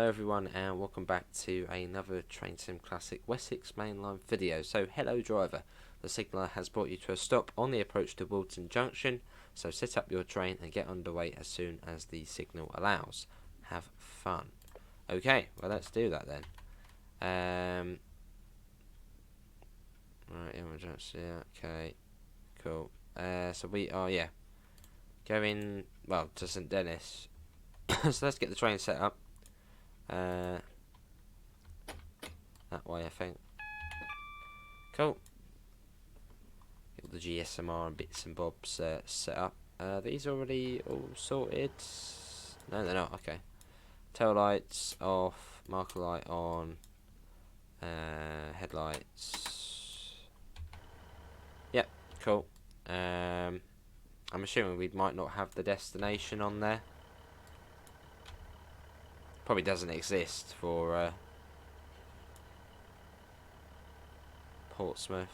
Hello everyone and welcome back to another Train Sim Classic Wessex Mainline video. So hello driver, the signaller has brought you to a stop on the approach to Wilton Junction, so set up your train and get underway as soon as the signal allows. Have fun. Okay, well let's do that then. Right, emergency, okay, cool. So we are, going, well, to St Dennis. So let's get the train set up. That way I think. Cool. Get the GSMR and bits and bobs set up. These already all sorted? No, they're not. Okay. Tail lights off. Marker light on. Headlights. Yep. Cool. I'm assuming we might not have the destination on there. Probably doesn't exist for Portsmouth.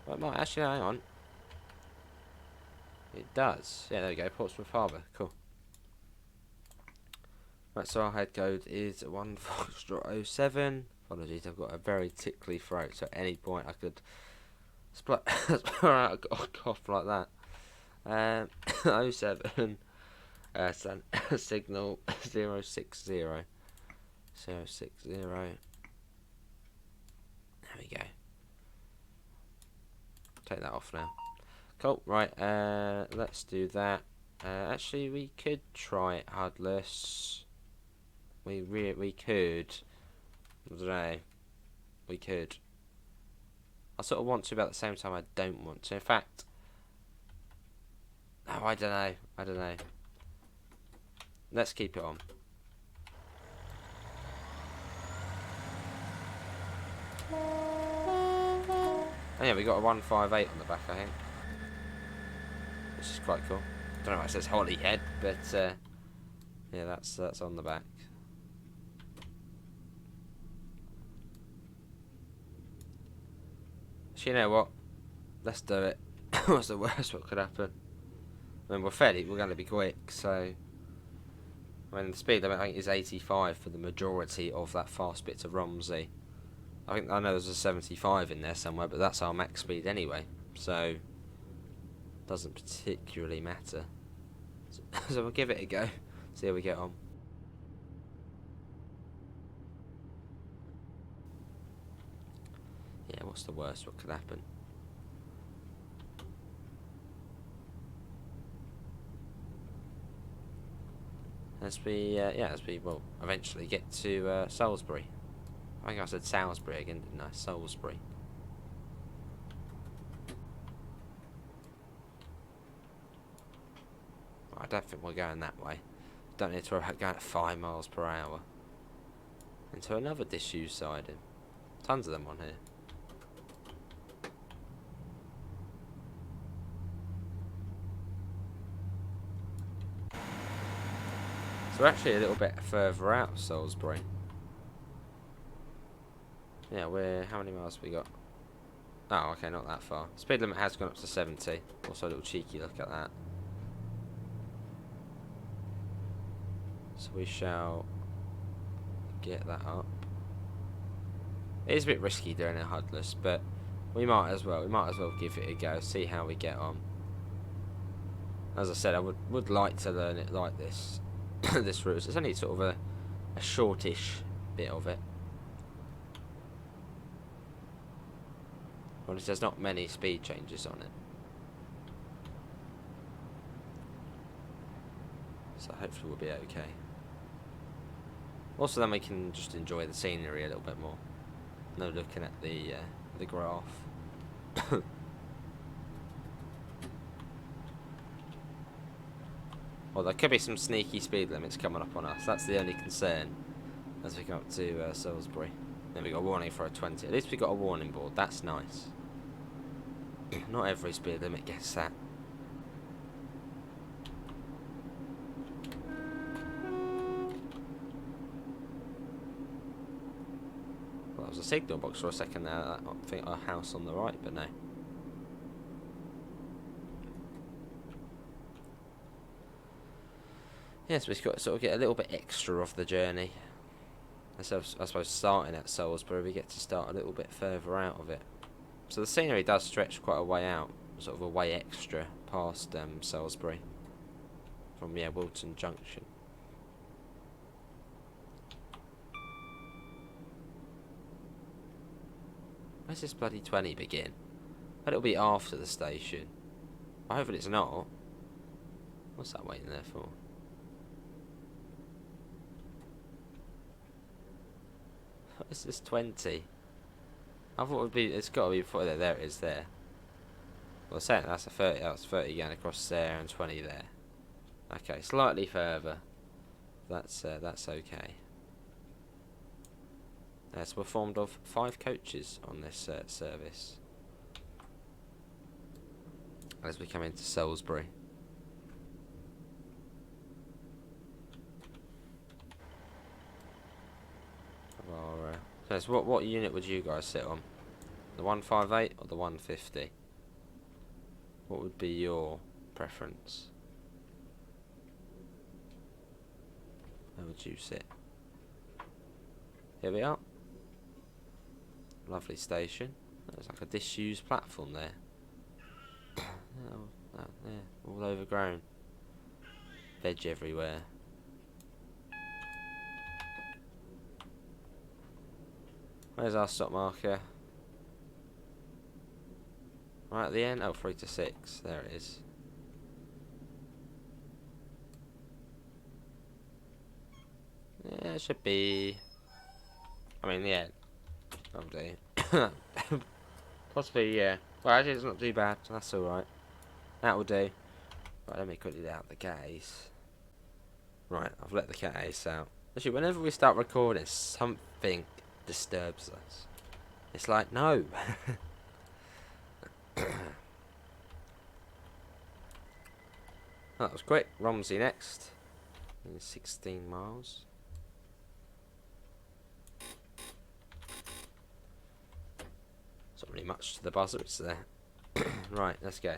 Well, it might actually. Hang on. It does. Yeah, there we go. Portsmouth Harbour. Cool. Right, so our head code is 1-07. Apologies, I've got a very tickly throat, so at any point I could splat out a cough like that. 07. Signal 060. There we go. Take that off now. Cool. Right. Let's do that. Actually, we could try HUDless. We could. I don't know. We could. I sort of want to, but at the same time, I don't want to. In fact, oh, I don't know. Let's keep it on. Oh yeah, we got a 158 on the back, I think, which is quite cool. Don't know why it says Holyhead, but yeah, that's on the back. So you know what? Let's do it. What's the worst what could happen? I mean, we're going to be quick, so. I mean, the speed limit I think is 85 for the majority of that fast bit to Romsey. I know there's a 75 in there somewhere, but that's our max speed anyway, so doesn't particularly matter. So we'll give it a go, see how we get on. Yeah, what's the worst what could happen? As we will eventually get to Salisbury. I think I said Salisbury again, didn't I? Salisbury. I don't think we're going that way. Don't need to worry about going at 5 miles per hour. Into another disused siding. Tons of them on here. So we're actually a little bit further out of Salisbury. Yeah, how many miles have we got? Oh, okay, not that far. Speed limit has gone up to 70. Also a little cheeky look at that. So we shall get that up. It is a bit risky doing it HUDless, but we might as well give it a go, see how we get on. As I said, I would like to learn it like this. This route. It's only sort of a shortish bit of it. Well, there's not many speed changes on it, so hopefully we'll be okay. Also, then we can just enjoy the scenery a little bit more. No looking at the graph. Well, there could be some sneaky speed limits coming up on us. That's the only concern as we go up to Salisbury. Then we got a warning for a 20. At least we got a warning board. That's nice. Not every speed limit gets that. Well, there was a signal box for a second there. I think a house on the right, but no. Yes, we've got to sort of get a little bit extra of the journey. So I suppose starting at Salisbury, we get to start a little bit further out of it. So the scenery does stretch quite a way out, sort of a way extra past Salisbury from Wilton Junction. Where's this bloody 20 begin? But it'll be after the station. I hope it's not. What's that waiting there for? What is this 20? I thought it would be. It's got to be before there. There it is. There. Well, saying that's a 30. That's 30 going across there and 20 there. Okay, slightly further. That's okay. So we're formed of 5 coaches on this service as we come into Salisbury. So what unit would you guys sit on? The 158 or the 150? What would be your preference? Where would you sit? Here we are. Lovely station. There's like a disused platform there. Yeah, all overgrown. Veg everywhere. Where's our stop marker? Right at the end? Oh, 3 to 6. There it is. Yeah, it should be. I mean, yeah. That'll do. Possibly, yeah. Well, actually, it's not too bad. That's alright. That will do. Right, let me quickly let out the cat ace. Right, I've let the cat ace out. Actually, whenever we start recording, something disturbs us. It's like, no. That was quick. Romsey next. 16 miles. It's not really much to the buzzer, it's there. Right, let's go.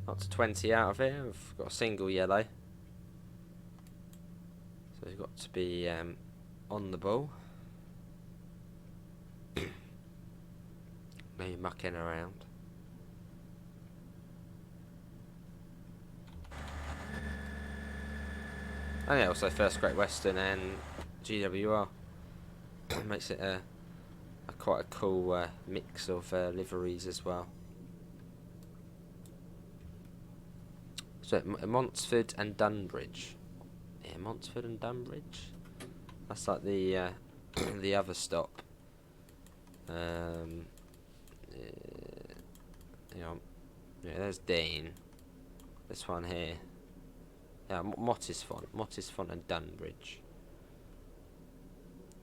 Up to 20 out of here. We've got a single yellow. So we've got to be on the ball. Maybe mucking around. And yeah, also First Great Western and GWR. Makes it a quite a cool mix of liveries as well. So Montford and Dunbridge. Yeah, Montford and Dunbridge. That's like the the other stop. Yeah, there's Dean. This one here. Yeah, Mottisfont and Dunbridge.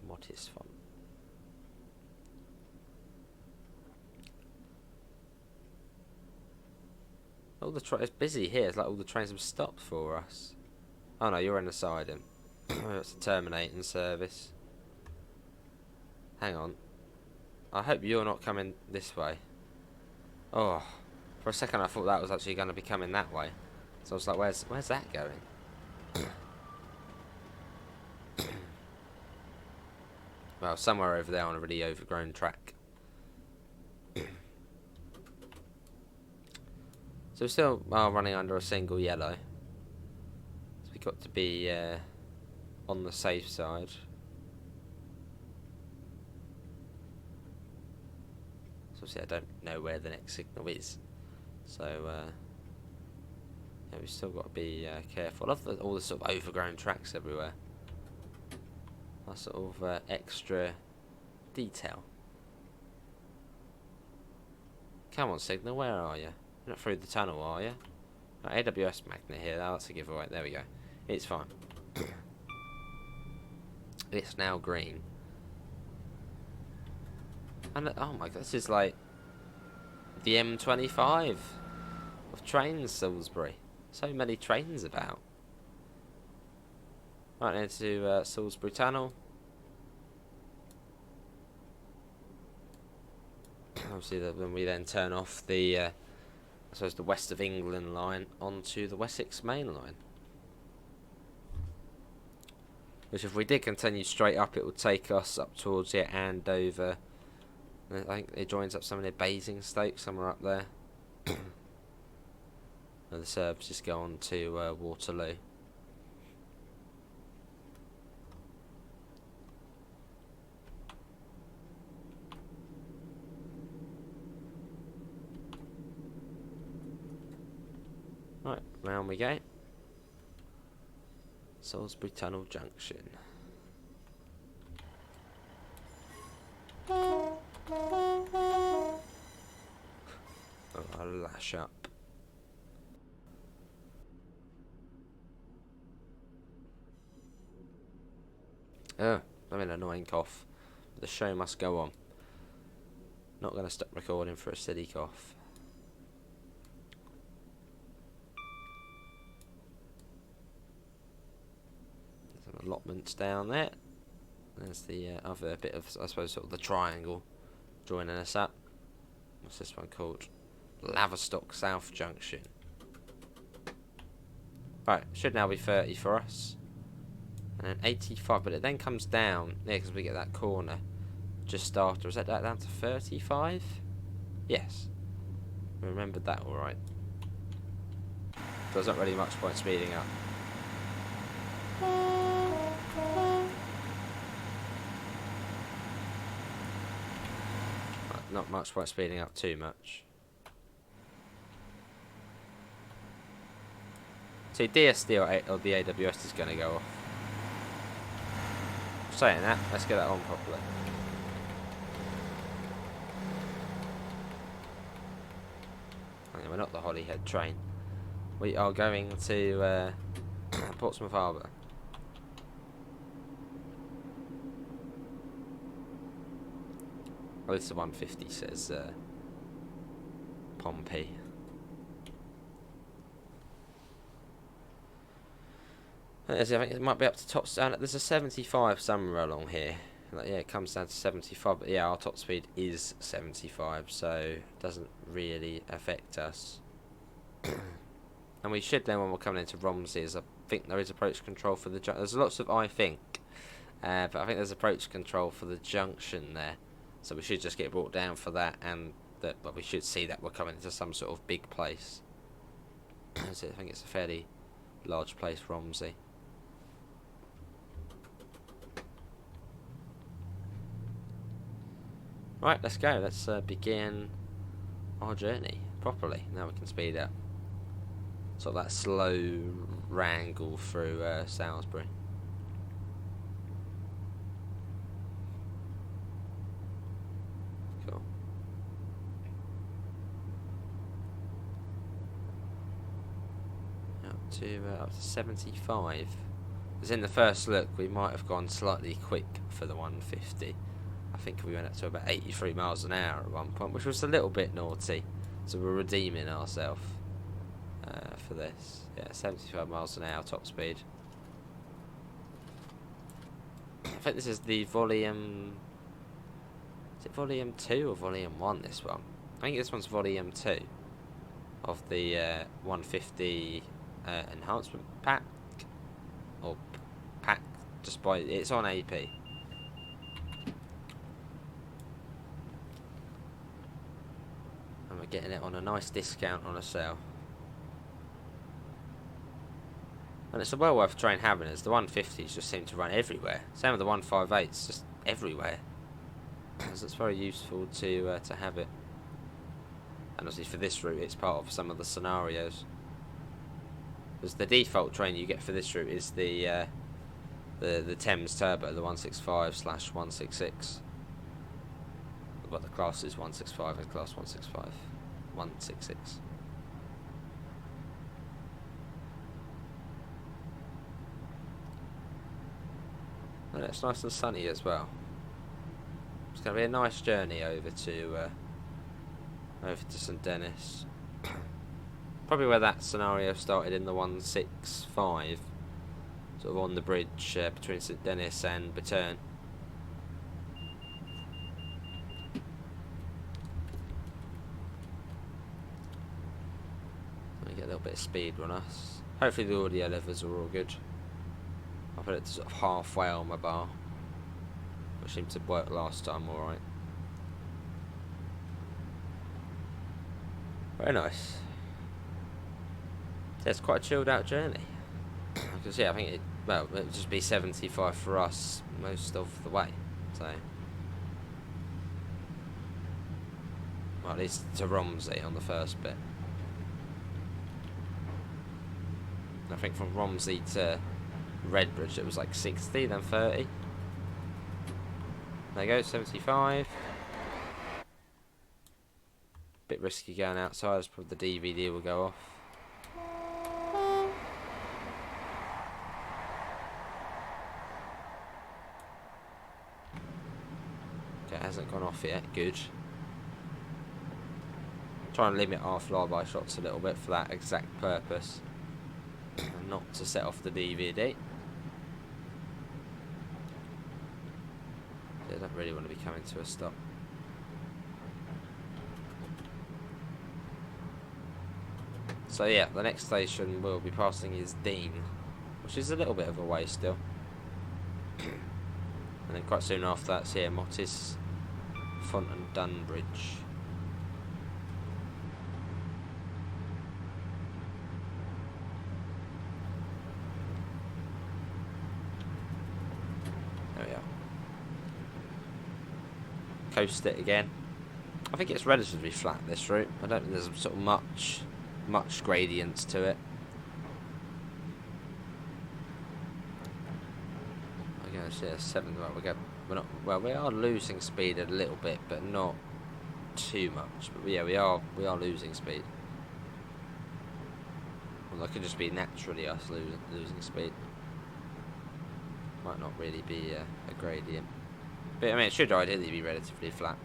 Mottisfont. All the it's busy here. It's like all the trains have stopped for us. Oh no, you're in the siding. It's a terminating service. Hang on. I hope you're not coming this way. Oh, for a second I thought that was actually going to be coming that way. So I was like, where's that going? Well, somewhere over there on a really overgrown track. So we're still running under a single yellow. So we've got to be on the safe side. So obviously I don't know where the next signal is. So yeah, we've still got to be careful. I love all the sort of overgrown tracks everywhere. That sort of extra detail. Come on, signal, where are you? You're not through the tunnel, are you? Oh, AWS magnet here. That's a giveaway. There we go. It's fine. It's now green. And oh my god, this is like the M25 of trains, Salisbury. So many trains about. Right into Salisbury Tunnel. Obviously, when we then turn off the so it's the West of England line onto the Wessex Mainline. Which, if we did continue straight up, it would take us up towards Andover. I think it joins up somewhere near Basingstoke, somewhere up there. And the services go on to Waterloo. Right, round we go. Salisbury Tunnel Junction. Oh, I'll lash up. I'm an annoying cough. The show must go on. Not going to stop recording for a silly cough. Allotments down there. There's the other bit of, I suppose, sort of the triangle joining us up. What's this one called? Laverstock South Junction. Right, should now be 30 for us. And then 85, but it then comes down, yeah, because we get that corner just after. Is that down to 35? Yes. I remembered that alright. So there's not really much point speeding up. Not much point speeding up too much. See, DSD or the AWS is going to go off. Saying that, let's get that on properly. Okay, we're not the Holyhead train. We are going to Portsmouth Harbour. At least the 150 says Pompey. I think it might be up to top down. There's a 75 somewhere along here. Like, yeah, it comes down to 75, but yeah, our top speed is 75, so it doesn't really affect us. And we should then, when we're coming into Romsey, I think there is approach control for the junction. There's lots of but I think there's approach control for the junction there. So we should just get brought down for that, and but we should see that we're coming into some sort of big place. So I think it's a fairly large place, Romsey. Right, let's go. Let's begin our journey properly. Now we can speed up. Sort of that slow wrangle through Salisbury. Cool. Up to 75. As in the first look, we might have gone slightly quick for the 150. I think we went up to about 83 miles an hour at one point, which was a little bit naughty. So we're redeeming ourselves for this. Yeah, 75 miles an hour top speed. I think this is the volume... Is it volume 2 or volume 1, this one? I think this one's volume 2 of the 150 enhancement pack. Or pack, just by... It's on AP. And we're getting it on a nice discount on a sale. And it's a well worth train having, as the 150s just seem to run everywhere. Same with the 158s, just everywhere. So it's very useful to have it. And obviously for this route, it's part of some of the scenarios. Because the default train you get for this route is the Thames Turbo, the 165/166. Well, the class is 165 and class 165, 166. And it's nice and sunny as well. It's going to be a nice journey over to St Denis. Probably where that scenario started in the 165, sort of on the bridge between St Denis and Bitterne. of speed on us. Hopefully the audio levels are all good. I put it sort of halfway on my bar, which seemed to work last time alright. Very nice. Yeah, it's quite a chilled out journey. Because yeah, I think it would just be 75 for us most of the way. So, well, at least to Romsey on the first bit. I think from Romsey to Redbridge it was like 60, then 30. There you go, 75. Bit risky going outside, as probably the DVD will go off. Okay, it hasn't gone off yet, good. Try and limit our flyby shots a little bit for that exact purpose. And not to set off the DVD. I don't really want to be coming to a stop. So yeah, the next station we'll be passing is Dean, which is a little bit of a way still. And then quite soon after that's here, Mottis, Font and Dunbridge. There we are. Coast it again. I think it's relatively flat, this route. I don't think there's sort of much gradients to it. Okay, so yeah, 7. Well, we are losing speed a little bit, but not too much. But yeah, we are losing speed. Well, that could just be naturally us losing speed. Might not really be a gradient. But I mean, it should ideally be relatively flat.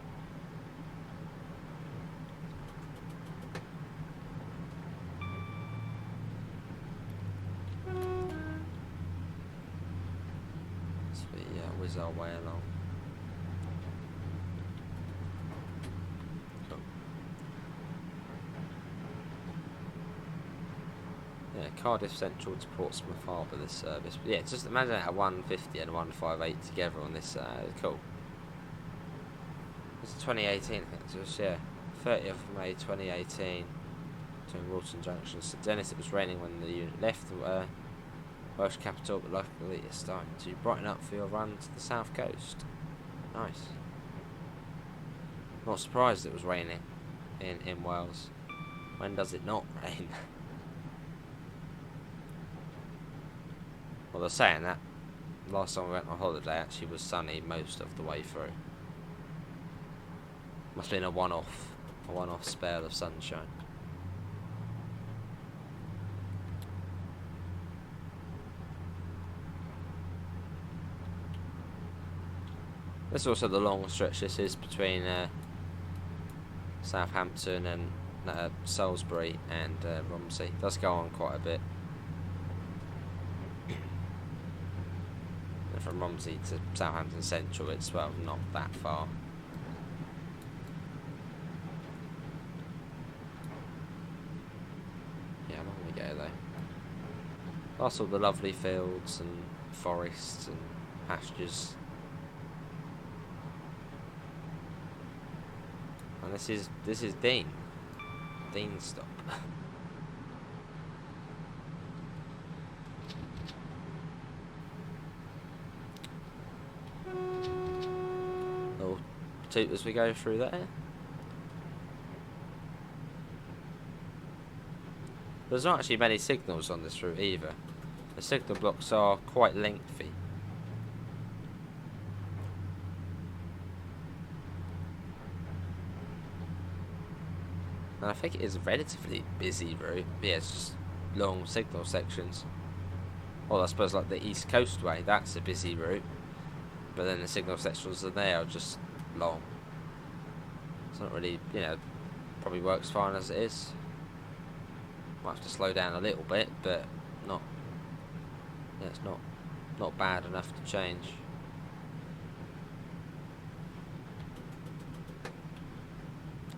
Whiz our way along. Cool. Yeah, Cardiff Central to Portsmouth Harbour, this service. But yeah, just imagine a 150 and a 158 together on this. Cool. It's 2018, I think. So it's, yeah, 30th of May 2018. Between Walton Junction. So Dennis, it was raining when the unit left the Welsh capital, but luckily it's starting to brighten up for your run to the south coast. Nice. Not surprised it was raining in Wales. When does it not rain? Well, they're saying that last time we went on holiday actually was sunny most of the way through. Must have been a one-off spell of sunshine. This is also the long stretch this is between Southampton and Salisbury and Romsey. It does go on quite a bit. And from Romsey to Southampton Central, it's well not that far. Yeah, how long we go though? Past all the lovely fields and forests and pastures. And this is Dean stop. Little toot as we go through there. There's not actually many signals on this route either. The signal blocks are quite lengthy. And I think it is a relatively busy route. Yeah, it's just long signal sections. Well, I suppose like the East Coast way, that's a busy route. But then the signal sections are there are just long. It's not really, probably works fine as it is. Might have to slow down a little bit, but not. Yeah, it's not bad enough to change.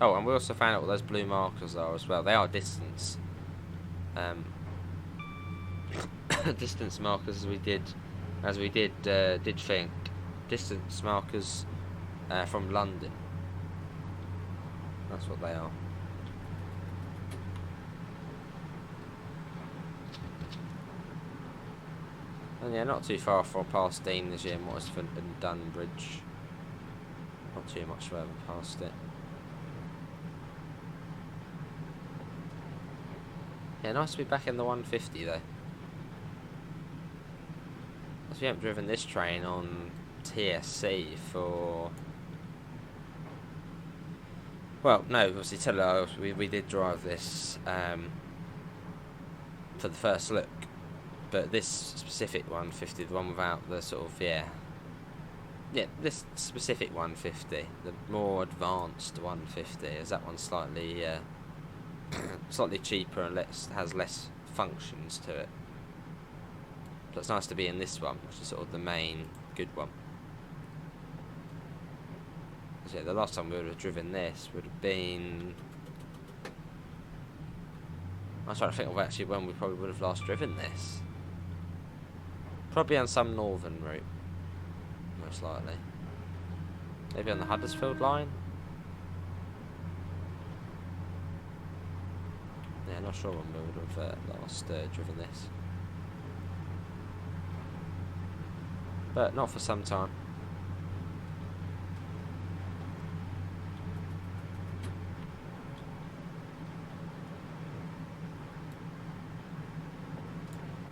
Oh, and we also found out what those blue markers are as well. They are distance. distance markers as we did think distance markers from London. That's what they are. And yeah, not too far from past Dean this year, Mottisford and Dunbridge. Not too much further past it. Yeah, nice to be back in the 150 though. As we haven't driven this train on TSC for... Well, no, obviously we did drive this for the first look. But this specific 150, the one without the sort of, yeah, this specific 150, the more advanced 150, is that one slightly slightly cheaper and has less functions to it. So it's nice to be in this one, which is sort of the main good one. So yeah, the last time we would have driven this would have been... I was trying to think of actually when we probably would have last driven this. Probably on some northern route, most likely. Maybe on the Huddersfield line? Yeah, not sure when we would have last driven this. But not for some time.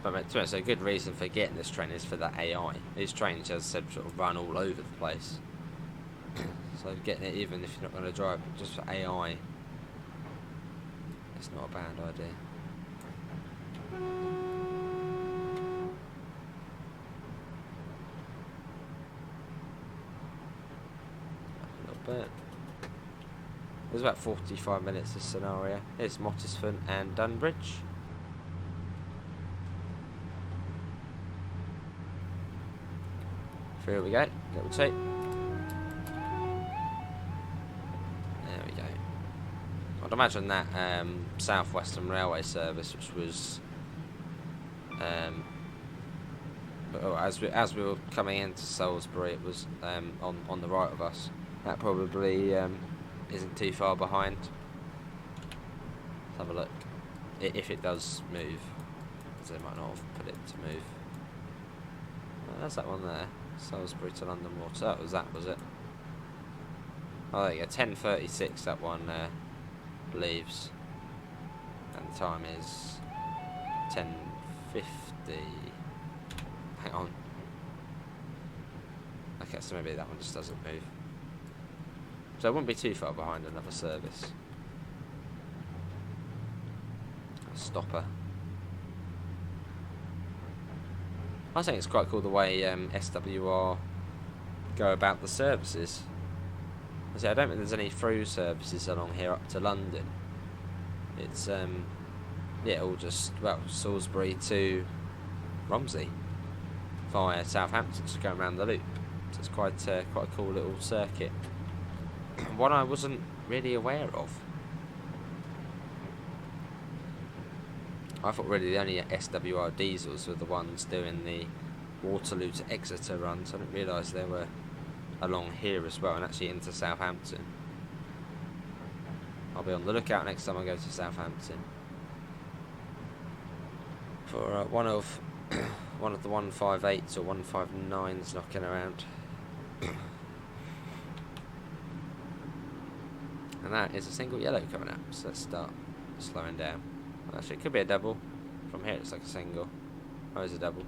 But to be honest, a good reason for getting this train is for that AI. These trains, as I said, sort of run all over the place. So getting it, even if you're not going to drive, just for AI, it's not a bad idea. A little bit. It was about 45 minutes this scenario. Here's Mottisford and Dunbridge. Here we go, little two. There we go. I'd imagine that South Western Railway service, which was as we were coming into Salisbury, it was on the right of us. That probably isn't too far behind. Let's have a look. If it does move, because they might not have put it to move. There's that one there. Salisbury to London Water. Was it? Oh, there you go. 10:36. That one leaves, and the time is 10:50. Hang on. Okay, so maybe that one just doesn't move. So it wouldn't be too far behind another service. A stopper. I think it's quite cool the way SWR go about the services. I don't think there's any through services along here up to London. It's yeah, all just, well, Salisbury to Romsey via Southampton, just going around the loop. So it's quite a cool little circuit. One I wasn't really aware of. I thought really the only SWR diesels were the ones doing the Waterloo to Exeter runs. I didn't realise they were along here as well, and actually into Southampton. I'll be on the lookout next time I go to Southampton for one of the 158s or 159s knocking around. And that is a single yellow coming up, so let's start slowing down. Actually, it could be a double. From here, it's like a single. Oh, it's a double.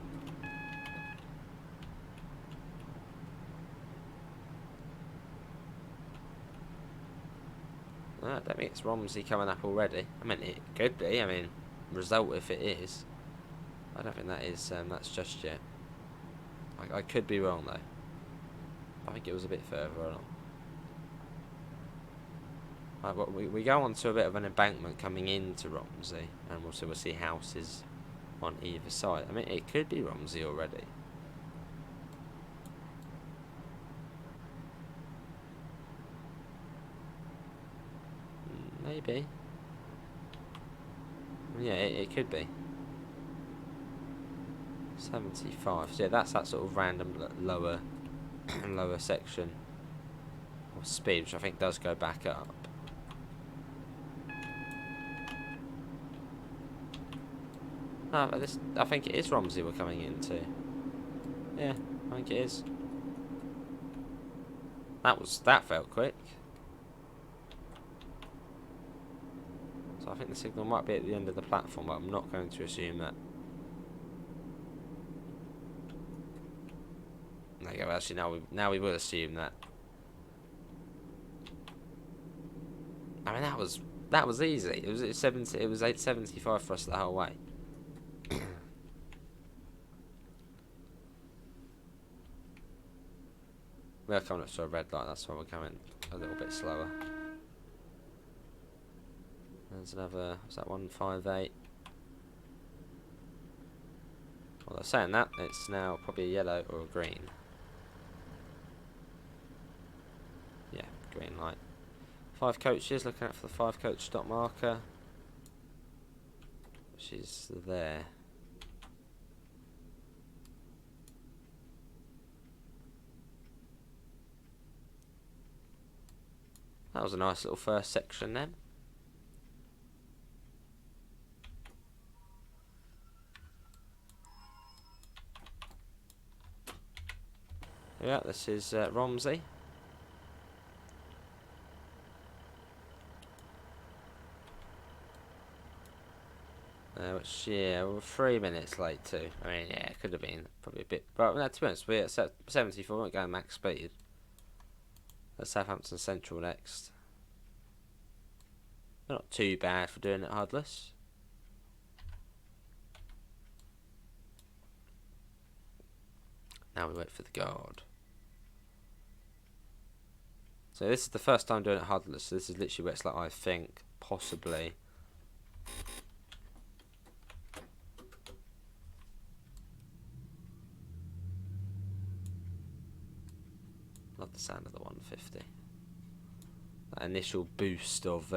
I don't think it's Romsey coming up already. I mean, it could be. I mean, result if it is. I don't think that is. That's just yet. I could be wrong though. I think it was a bit further along. Right, well, we go on to a bit of an embankment coming into Romsey, and we'll see houses on either side. I mean, it could be Romsey already. Maybe. Yeah, it could be. 75. So yeah, that's that sort of random lower lower section of speed, which I think does go back up. No, I think it is Romsey we're coming into. Yeah, I think it is. That felt quick. So I think the signal might be at the end of the platform, but I'm not going to assume that. There you go. Actually, now we will assume that. I mean, that was easy. It was 875 for us the whole way. We are coming up to a red light. That's why we're going a little bit slower. There's another. Was that 158? Well, they're saying that it's now probably a yellow or a green. Yeah, green light. 5 coaches, looking out for the 5 coach stop marker, which is there. That was a nice little first section then. Yeah, this is Romsey. Which, yeah, we're 3 minutes late too. I mean, yeah, it could have been probably a bit. But no, to be honest, we're at 74, we're not going max speed. At Southampton Central next. They're not too bad for doing it HUDless. Now we wait for the guard. So this is the first time doing it HUDless. So this is literally where it's like, I think, possibly. Love the sound of the 150. That initial boost of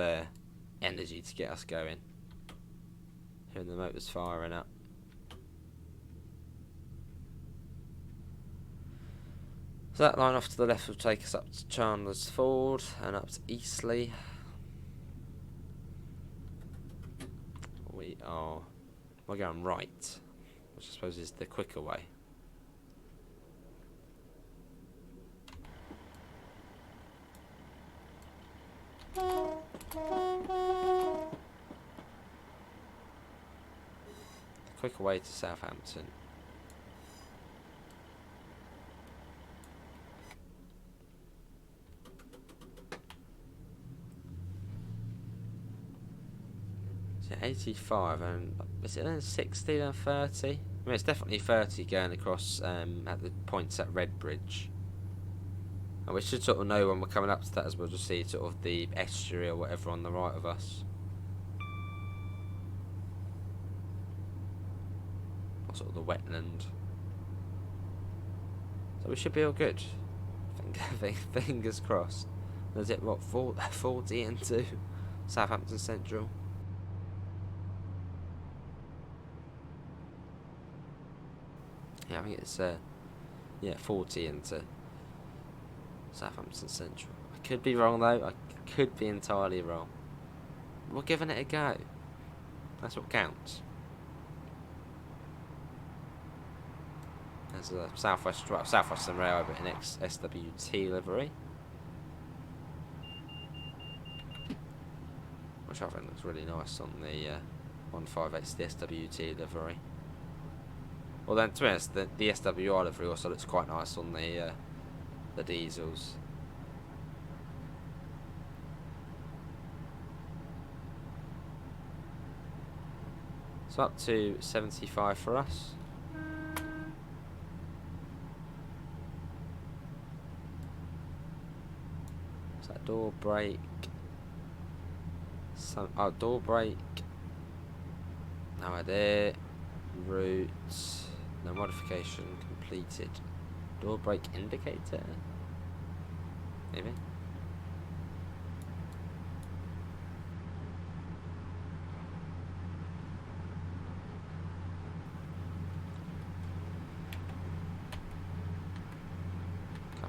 energy to get us going. Hearing the motors firing up. So that line off to the left will take us up to Chandler's Ford and up to Eastleigh. We're going right, which I suppose is the quicker way. Quicker way to Southampton. So 85 and is it then 60 and 30? I mean, it's definitely 30 going across at the points at Redbridge. And we should sort of know when we're coming up to that, as we'll just see sort of the estuary or whatever on the right of us. Or sort of the wetland. So we should be all good. Fingers crossed. There's it, what, 40 into Southampton Central. Yeah, I think it's 40 into Southampton Central. I could be wrong though. I could be entirely wrong. We're giving it a go. That's what counts. There's a Southwestern Railway, but in SWT livery, which I think looks really nice on the 158's the SWT livery. Well then, to be honest, the SWR livery also looks quite nice on the diesels. So up to 75 for us. Is that door brake? Door brake. No idea. Route. No modification completed. Door brake indicator? Maybe.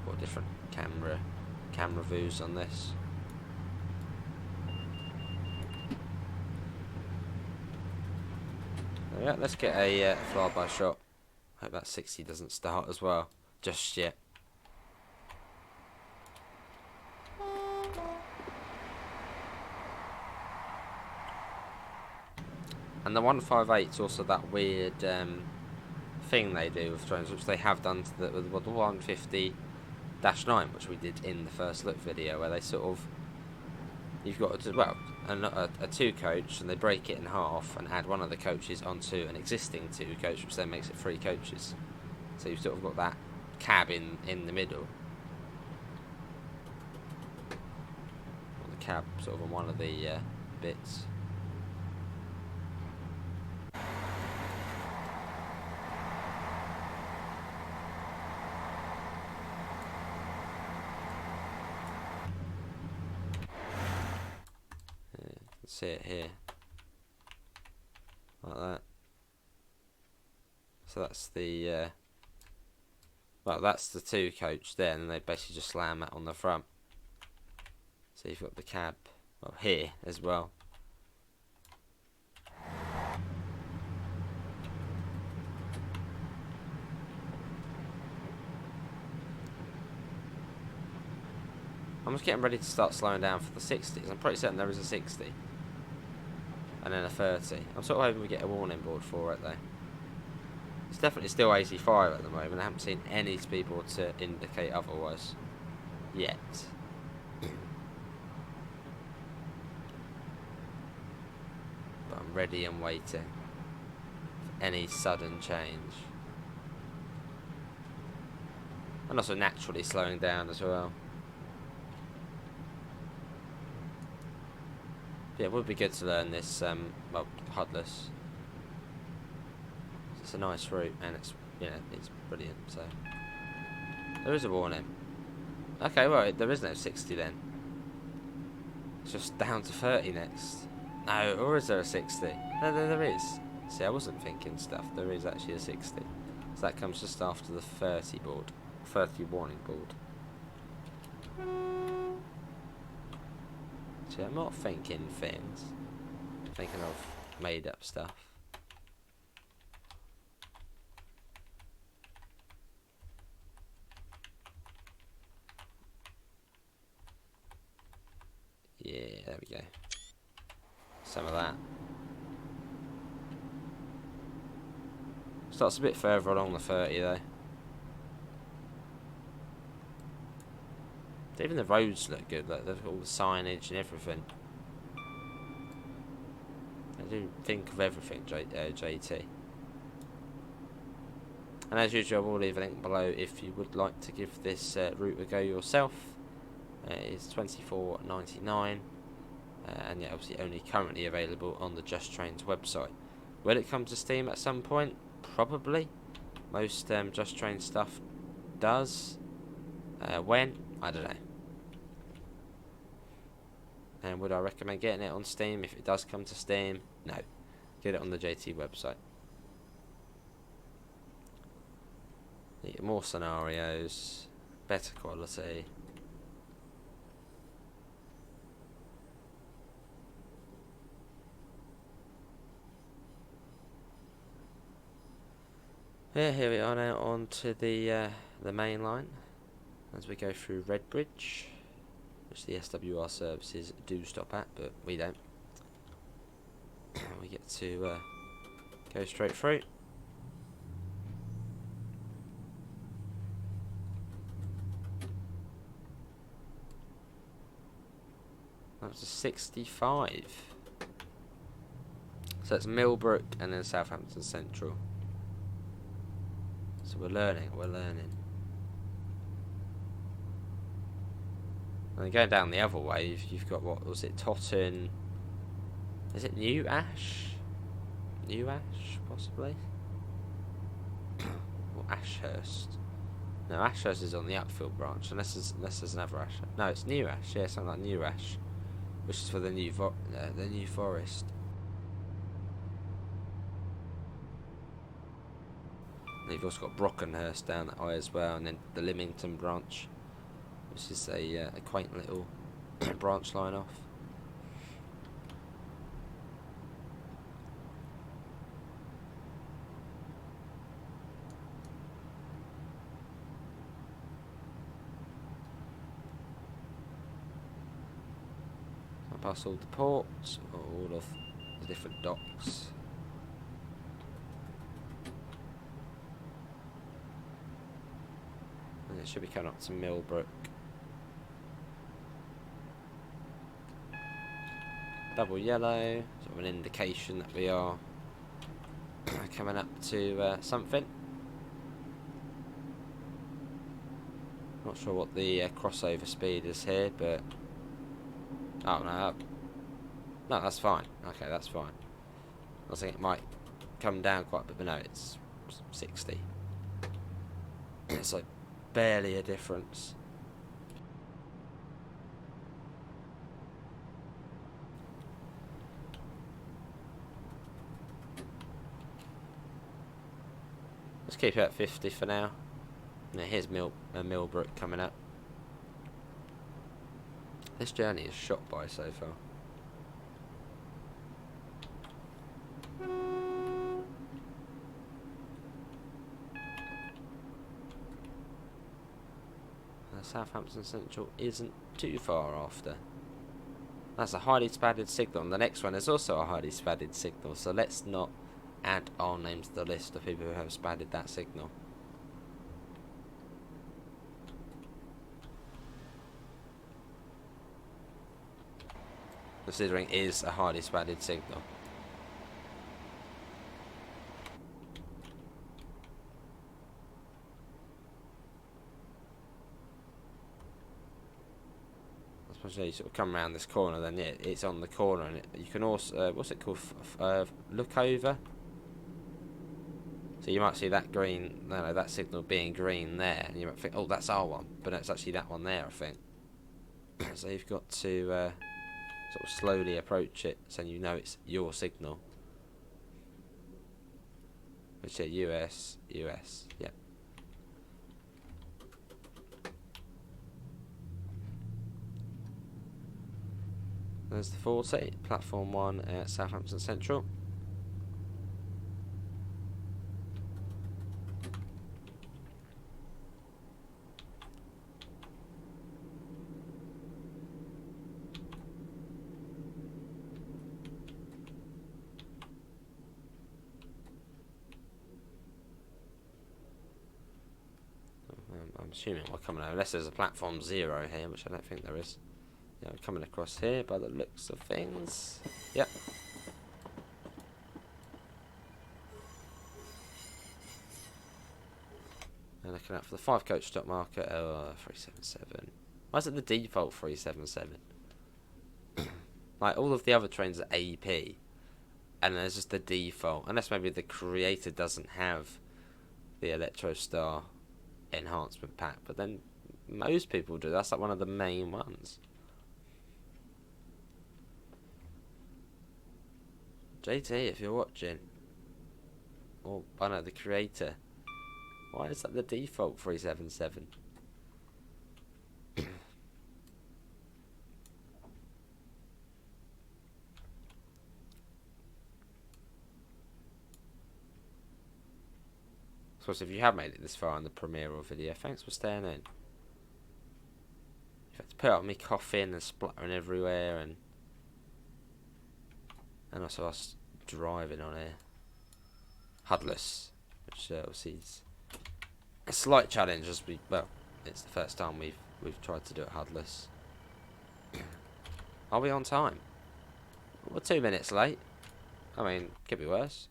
couple of different camera views on this. Yeah, let's get a flyby shot. Hope that 60 doesn't start as well just yet. And the 158 is also that weird thing they do with drones, which they have done to the 150-9, which we did in the first look video, where they sort of, you've got a two coach, and they break it in half and add one of the coaches onto an existing two coach, which then makes it 3 coaches. So you've sort of got that cab in the middle, or the cab sort of on one of the bits. See it here, like that. So that's the that's the 2 coach there, and they basically just slam that on the front. So you've got the cab here as well. I'm just getting ready to start slowing down for the 60s. I'm pretty certain there is a 60. And then a 30. I'm sort of hoping we get a warning board for it though. It's definitely still 85 at the moment. I haven't seen any speedboard to indicate otherwise yet. But I'm ready and waiting for any sudden change. And also naturally slowing down as well. Yeah, it would be good to learn this, HUDless. It's a nice route, and it's, it's brilliant, so. There is a warning. Okay, well, there is no 60 then. It's just down to 30 next. No, or is there a 60? No, there is. See, I wasn't thinking stuff. There is actually a 60. So that comes just after the 30 board. 30 warning board. See, I'm not thinking things. I'm thinking of made up stuff. Yeah, there we go. Some of that. Starts a bit further along the 30 though. Even the roads look good, like they've got all the signage and everything. I do think of everything, JT. And as usual, I will leave a link below if you would like to give this route a go yourself. It's $24.99, and yeah, obviously only currently available on the Just Trains website. Will it come to Steam at some point? Probably. Most Just Train stuff does. When? I don't know. And would I recommend getting it on Steam if it does come to Steam? No. Get it on the JT website. You get more scenarios, better quality. Yeah, here we are now on to the main line as we go through Redbridge, which the SWR services do stop at, but we don't. We get to go straight through. That's a 65. So it's Millbrook and then Southampton Central. So we're learning. And then going down the other way, you've got, what was it, Totten? Is it New Ash? New Ash, possibly? Or Ashurst? No, Ashurst is on the Upfield branch, unless there's another Ash. No, it's New Ash, yeah, something like New Ash, which is for the New Forest. And you've also got Brockenhurst down that way as well, and then the Lymington branch This is a quaint little branch line off. Past all the ports, all of the different docks. And it should be coming up to Millbrook. Double yellow, sort of an indication that we are coming up to something. Not sure what the crossover speed is here, but oh no, no, that's fine. Okay, that's fine. I was thinking it might come down quite a bit, but no, it's 60. It's like barely a difference. Let's keep it at 50 for now. Now here's Millbrook coming up. This journey is shot by so far. Southampton Central isn't too far after. That's a highly spadded signal, and the next one is also a highly spadded signal, so let's not add our names to the list of people who have spadded that signal. Considering it is a highly spadded signal. You sort of come around this corner, then yeah, it's on the corner, and you can also what's it called? Look over. So you might see that green, no, that signal being green there, and you might think, oh, that's our one, but it's actually that one there, I think. So you've got to sort of slowly approach it, so you know it's your signal. Which is US, yeah. There's the 40, platform 1 at Southampton Central. I'm assuming we're coming over, unless there's a platform 0 here, which I don't think there is. Yeah, we're coming across here by the looks of things. Yep. And looking out for the 5 coach stop marker. Oh, 377. Why is it the default 377? Like all of the other trains are AP, and there's just the default. Unless maybe the creator doesn't have the Electrostar enhancement pack, but then most people do. That's like one of the main ones. JT, if you're watching, or I know the creator, why is that the default 377? Of course, if you have made it this far in the premiere or video, thanks for staying in. You've had to put up me coughing and spluttering everywhere, and also us driving on here. HUDless, which obviously is a slight challenge, as it's the first time we've tried to do it HUDless. Are we on time? We're 2 minutes late. I mean, could be worse.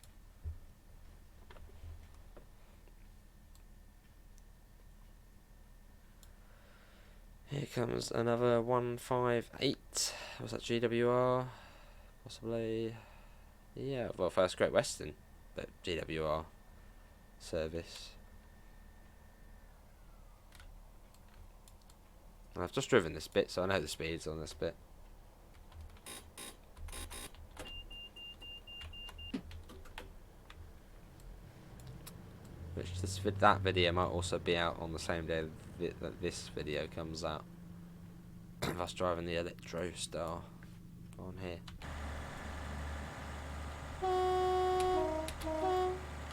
Here comes another 158. Was that GWR? Possibly. Yeah, well, first Great Western, but GWR service. And I've just driven this bit, so I know the speeds on this bit. Which that video might also be out on the same day that this video comes out. of us driving the Electro Star on here.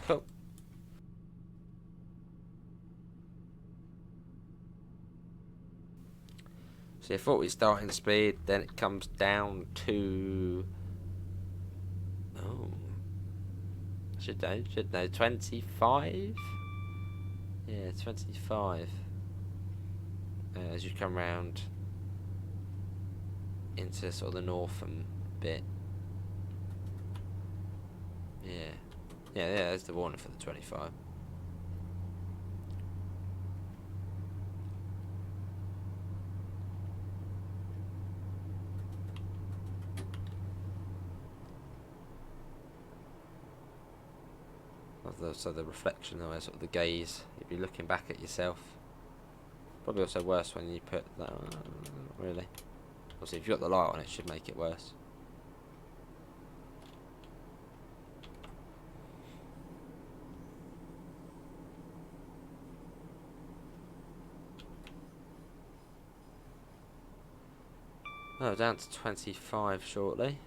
Cool. So 40 starting speed, then it comes down to, oh, should know, 25? Yeah, 25. As you come round into sort of the northern bit. Yeah, there's the warning for the 25. So the reflection, or sort of the gaze, you'd be looking back at yourself. Probably also worse when you put that on, really. Obviously, if you've got the light on, it should make it worse. Oh, down to 25 shortly.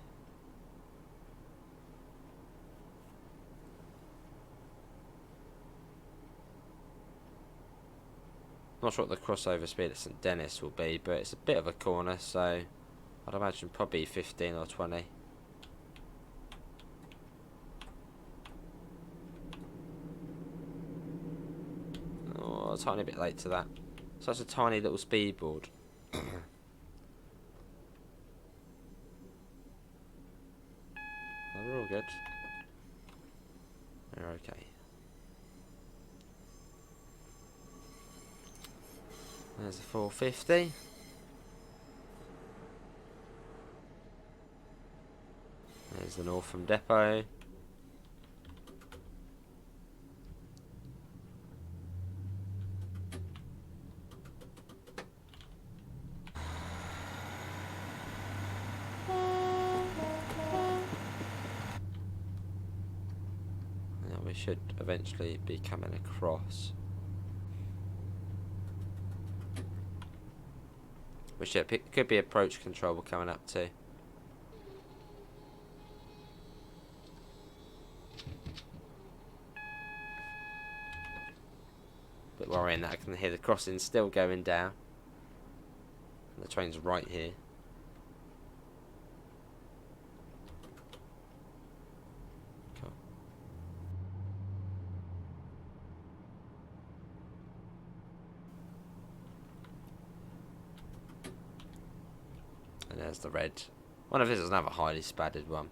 Not sure what the crossover speed at St Dennis will be, but it's a bit of a corner, so I'd imagine probably 15 or 20. Oh, a tiny bit late to that. So that's a tiny little speed board. Oh, we're all good. We're okay. There's a 450. There's the Northam depot. And we should eventually be coming across. Which could be approach control we're coming up to. Bit worrying that I can hear the crossing still going down. And the train's right here. Cool. And there's the red. One of his is another highly spattered one.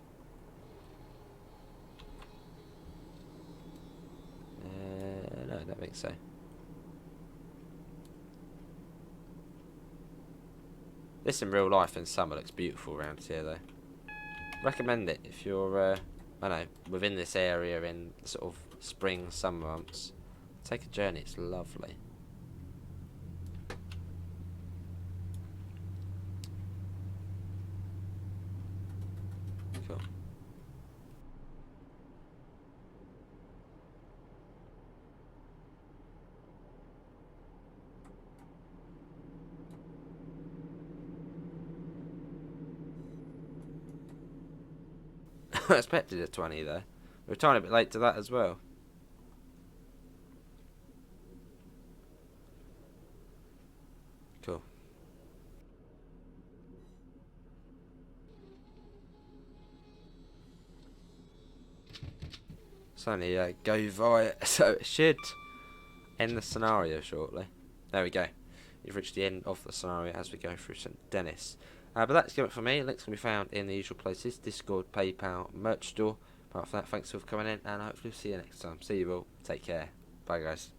No, I don't think so. This in real life in summer looks beautiful around here though. Recommend it if you're, I know, within this area in sort of spring, summer months. Take a journey, it's lovely. Cool. I expected a 20 though. We're a tiny bit late to that as well. Cool. It's only go via, so it should end the scenario shortly. There we go. You've reached the end of the scenario as we go through St Dennis. But that's it for me. Links can be found in the usual places: Discord, PayPal, merch store. Apart from that, thanks for coming in, and hopefully see you next time. See you all. Take care. Bye, guys.